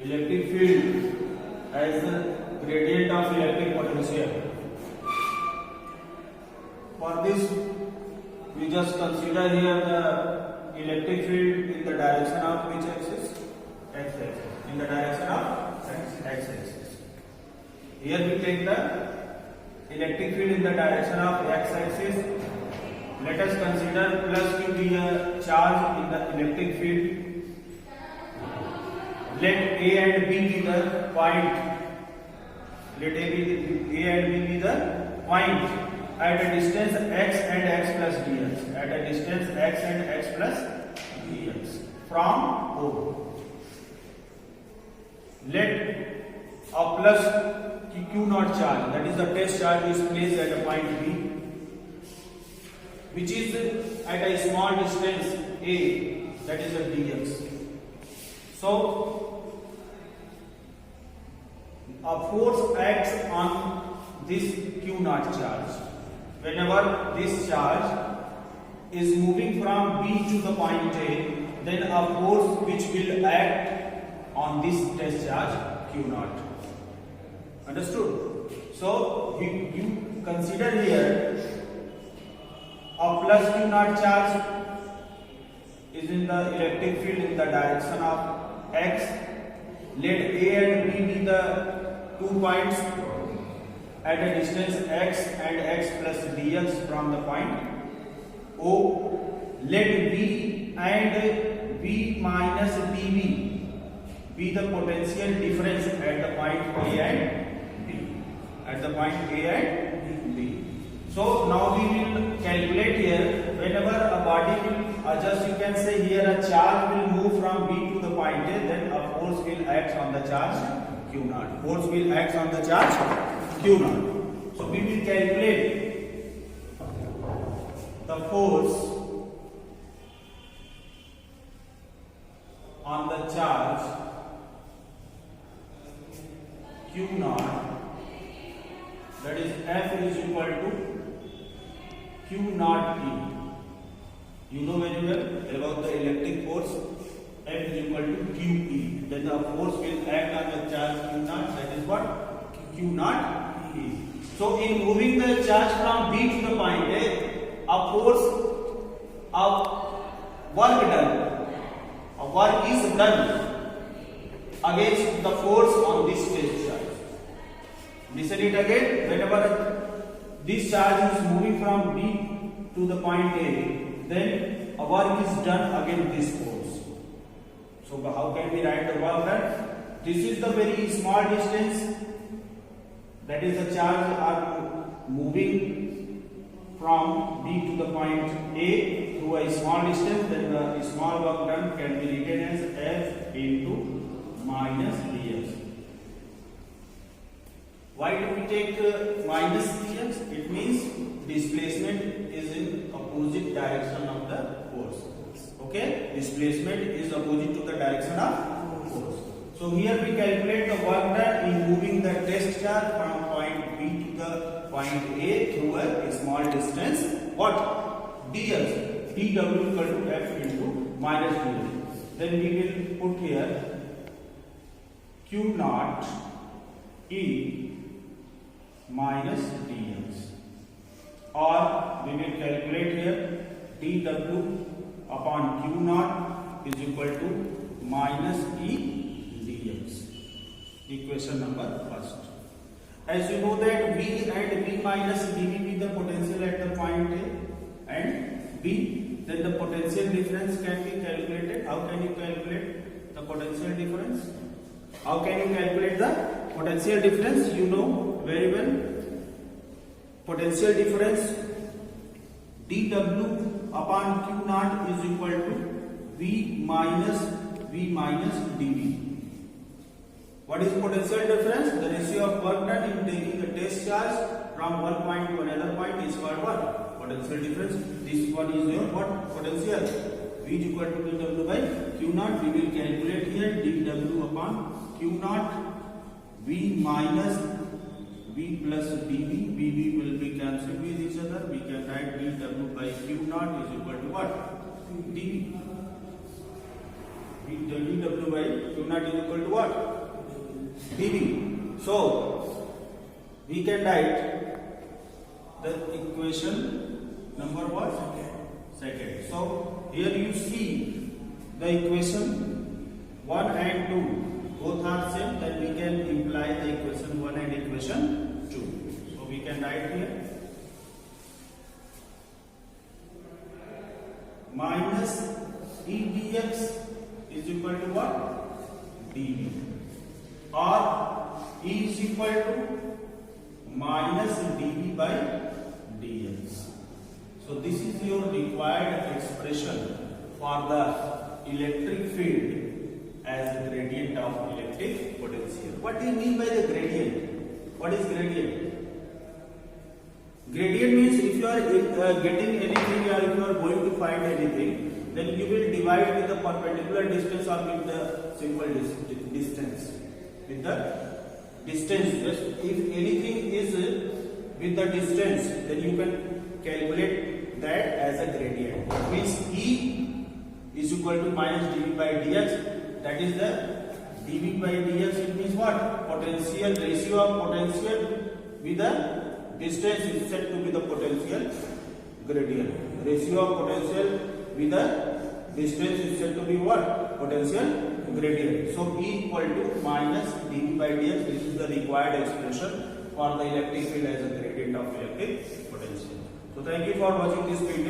electric field as the gradient of electric potential. For this, we just consider here the electric field in the direction of which axis? X axis. In the direction of X axis. Here we take the electric field in the direction of X axis. Let us consider plus Q be a charge in the electric field. Let A and B be the point. Let A and B be the point at a distance x and x plus dx. At a distance x and x plus dx from O. Let a plus Q naught charge, that is the test charge, is placed at a point B, which is at a small distance A, that is a dx. So a force acts on this Q naught charge. Whenever this charge is moving from B to the point A, then a force which will act on this test charge Q naught. Understood? So you consider here a plus Q naught charge is in the electric field in the direction of X. Let A and B be the 2 points at a distance x and x plus dx from the point O. Let V and V minus dV be the potential difference at the point A and B. At the point A and B. So now we will calculate here. Whenever a body will adjust, you can say here a charge will move from B to the point A, then a force will act on the charge Q naught. Force will act on the charge Q naught. So we will calculate the force on the charge Q naught, that is F is equal to Q naught E. You know very well about the electric force. F is equal to QE. Then the force will act on the charge Q naught, that is what? Q naught E. So in moving the charge from B to the point A, a force of work done, a work is done against the force on this test charge. Listen it again. Whenever this charge is moving from B to the point A, then a work is done against this force. So how can we write the work done? This is the very small distance, that is the charge are moving from B to the point A through a small distance, then the small work done can be written as F into minus dx. Why do we take minus dx? It means displacement is in opposite direction of the force. Okay? Displacement is opposite to the direction of force. So here we calculate the work done in moving the test charge from point B to the point A through a small distance. What? dx. dw equal to F into minus dx. Then we will put here Q naught E minus dx. Or we will calculate here dw upon Q naught is equal to minus E dx. Equation number first. As you know that V and V minus dV be the potential at the point A and B, then the potential difference can be calculated. How can you calculate the potential difference? How can you calculate the potential difference? You know very well. Potential difference dW upon Q naught is equal to V minus dV. What is potential difference? The ratio of work done in taking the test charge from one point to another point is called what? Potential difference. This one is your what? Potential. V is equal to dW by Q naught. We will calculate here dW upon Q naught. V minus V plus dV. dV will be cancelled with each other. We can write dW by Q naught is equal to what? dV. dw by q naught is equal to what? dv. So we can write the equation number what? Second. So here you see the equation 1 and 2 both are same, then we can imply the equation 1 and equation 2. So we can write here minus e dx is equal to what? dv, or e is equal to minus dv by dx. So this is your required expression for the electric field as a gradient of electric potential. What do you mean by the gradient? What is gradient? Gradient means if you are getting anything or if you are going to find anything, then you will divide with the perpendicular distance or with the simple distance. With the distance, just if anything is with the distance, then you can calculate that as a gradient. It means E is equal to minus dV by dx. That is the dV by dx. It means what? Potential, ratio of potential with the distance is said to be the potential gradient. Ratio of potential with the distance is said to be what? Potential gradient. So E equal to minus dV by dx. This is the required expression for the electric field as a gradient of electric potential. So thank you for watching this video.